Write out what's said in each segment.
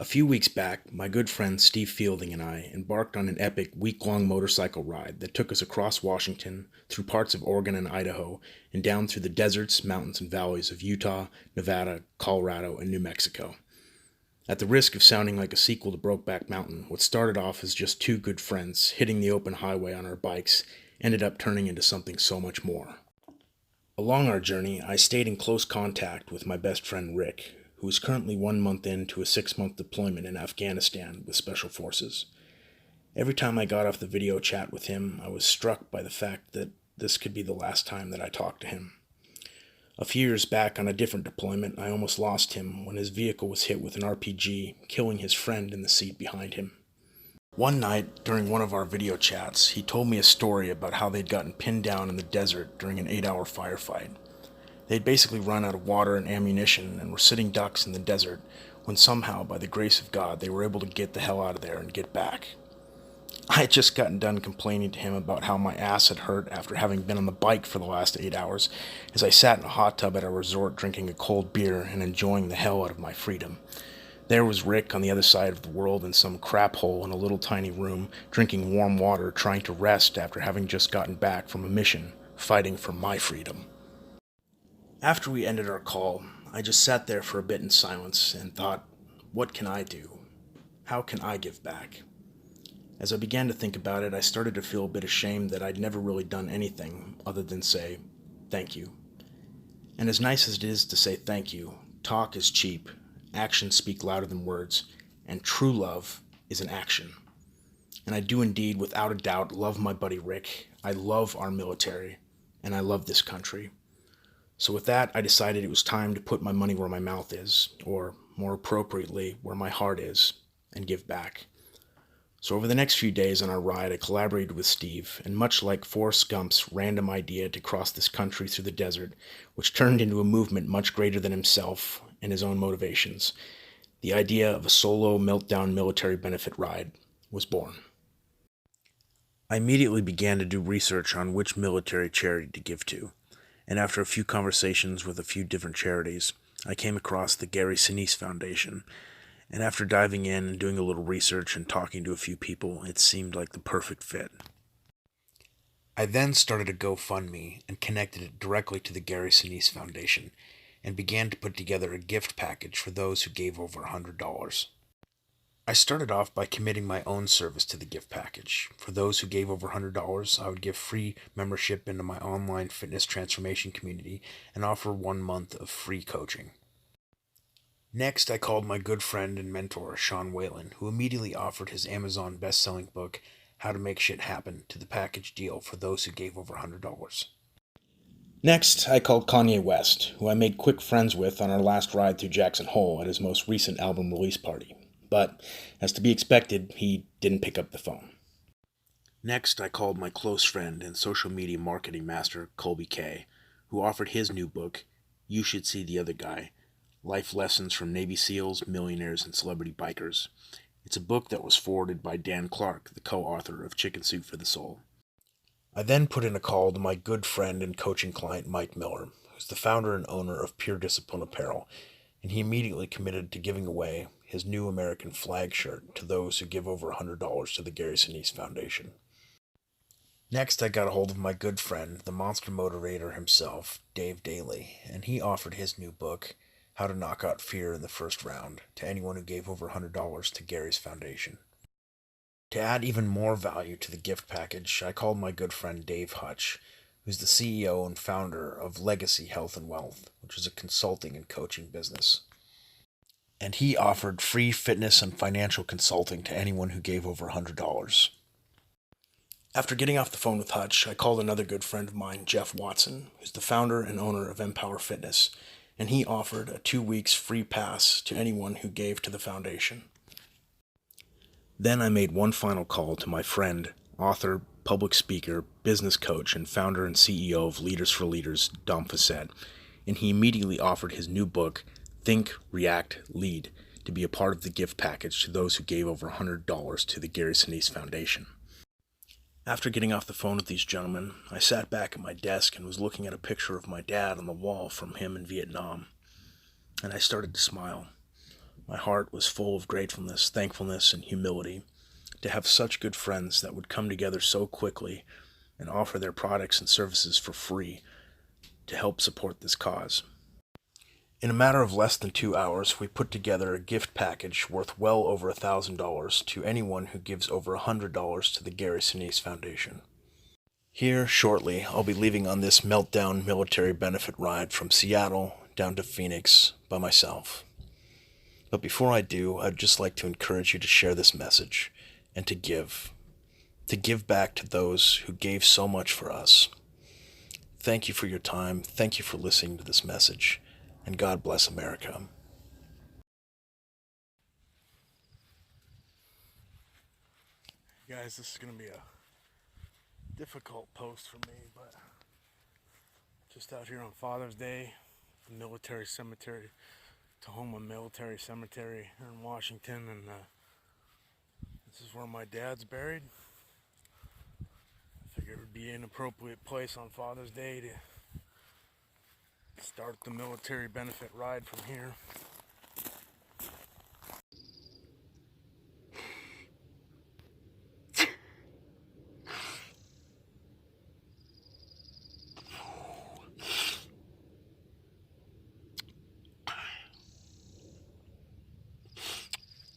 A few weeks back, my good friend Steve Fielding and I embarked on an epic week-long motorcycle ride that took us across Washington, through parts of Oregon and Idaho, and down through the deserts, mountains, and valleys of Utah, Nevada, Colorado, and New Mexico. At the risk of sounding like a sequel to Brokeback Mountain, what started off as just two good friends hitting the open highway on our bikes ended up turning into something so much more. Along our journey, I stayed in close contact with my best friend Rick, who is currently 1 month into a 6 month deployment in Afghanistan with Special Forces. Every time I got off the video chat with him, I was struck by the fact that this could be the last time that I talked to him. A few years back on a different deployment, I almost lost him when his vehicle was hit with an RPG, killing his friend in the seat behind him. One night, during one of our video chats, he told me a story about how they'd gotten pinned down in the desert during an 8-hour firefight. They'd basically run out of water and ammunition and were sitting ducks in the desert when somehow, by the grace of God, they were able to get the hell out of there and get back. I had just gotten done complaining to him about how my ass had hurt after having been on the bike for the last 8 hours as I sat in a hot tub at a resort drinking a cold beer and enjoying the hell out of my freedom. There was Rick on the other side of the world in some crap hole in a little tiny room, drinking warm water, trying to rest after having just gotten back from a mission, fighting for my freedom. After we ended our call, I just sat there for a bit in silence and thought, what can I do? How can I give back? As I began to think about it, I started to feel a bit ashamed that I'd never really done anything other than say, thank you. And as nice as it is to say thank you, talk is cheap, actions speak louder than words, and true love is an action. And I do indeed, without a doubt, love my buddy Rick. I love our military, and I love this country. So with that, I decided it was time to put my money where my mouth is, or more appropriately, where my heart is, and give back. So over the next few days on our ride, I collaborated with Steve, and much like Forrest Gump's random idea to cross this country through the desert, which turned into a movement much greater than himself and his own motivations, the idea of a solo meltdown military benefit ride was born. I immediately began to do research on which military charity to give to. And after a few conversations with a few different charities, I came across the Gary Sinise Foundation. And after diving in and doing a little research and talking to a few people, it seemed like the perfect fit. I then started a GoFundMe and connected it directly to the Gary Sinise Foundation and began to put together a gift package for those who gave over $100. I started off by committing my own service to the gift package. For those who gave over $100, I would give free membership into my online fitness transformation community and offer 1 month of free coaching. Next, I called my good friend and mentor, Sean Whalen, who immediately offered his Amazon best-selling book, How to Make Shit Happen, to the package deal for those who gave over $100. Next, I called Kanye West, who I made quick friends with on our last ride through Jackson Hole at his most recent album release party. But, as to be expected, he didn't pick up the phone. Next, I called my close friend and social media marketing master, Colby Kay, who offered his new book, You Should See the Other Guy, Life Lessons from Navy SEALs, Millionaires, and Celebrity Bikers. It's a book that was forwarded by Dan Clark, the co-author of Chicken Soup for the Soul. I then put in a call to my good friend and coaching client, Mike Miller, who's the founder and owner of Pure Discipline Apparel, and he immediately committed to giving away his new American flag shirt to those who give over $100 to the Gary Sinise Foundation. Next, I got a hold of my good friend, the monster motivator himself, Dave Daly, and he offered his new book, How to Knock Out Fear in the First Round, to anyone who gave over $100 to Gary's foundation. To add even more value to the gift package, I called my good friend Dave Hutch, who's the CEO and founder of Legacy Health and Wealth, which is a consulting and coaching business. And he offered free fitness and financial consulting to anyone who gave over $100. After getting off the phone with Hutch, I called another good friend of mine, Jeff Watson, who's the founder and owner of Empower Fitness, and he offered a 2 weeks free pass to anyone who gave to the foundation. Then I made one final call to my friend, author, public speaker, business coach, and founder and CEO of Leaders for Leaders, Dom Facette, and he immediately offered his new book, Think, React, Lead, to be a part of the gift package to those who gave over $100 to the Gary Sinise Foundation. After getting off the phone with these gentlemen, I sat back at my desk and was looking at a picture of my dad on the wall from him in Vietnam. And I started to smile. My heart was full of gratefulness, thankfulness, and humility to have such good friends that would come together so quickly and offer their products and services for free to help support this cause. In a matter of less than 2 hours, we put together a gift package worth well over $1,000 to anyone who gives over $100 to the Gary Sinise Foundation. Here, shortly, I'll be leaving on this meltdown military benefit ride from Seattle down to Phoenix by myself. But before I do, I'd just like to encourage you to share this message and to give back to those who gave so much for us. Thank you for your time. Thank you for listening to this message. And God bless America. Guys, this is going to be a difficult post for me, but just out here on Father's Day, the military cemetery, Tahoma Military Cemetery here in Washington, and this is where my dad's buried. I figured it would be an appropriate place on Father's Day to start the military benefit ride from here.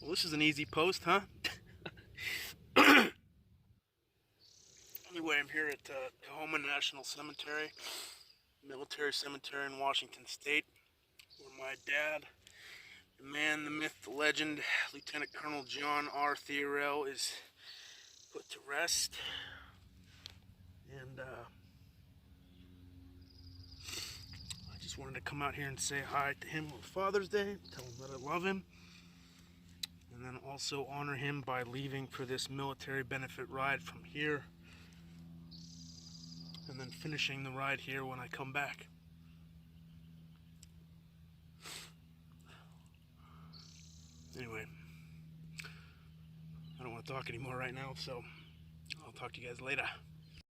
Well, this is an easy post, huh? Anyway, I'm here at Tahoma National Cemetery, military cemetery in Washington State, where my dad, the man, the myth, the legend, Lieutenant Colonel John R. Theorell, is put to rest. And I just wanted to come out here and say hi to him on Father's Day, tell him that I love him, and then also honor him by leaving for this military benefit ride from here, and then finishing the ride here when I come back. Anyway, I don't want to talk anymore right now, so I'll talk to you guys later.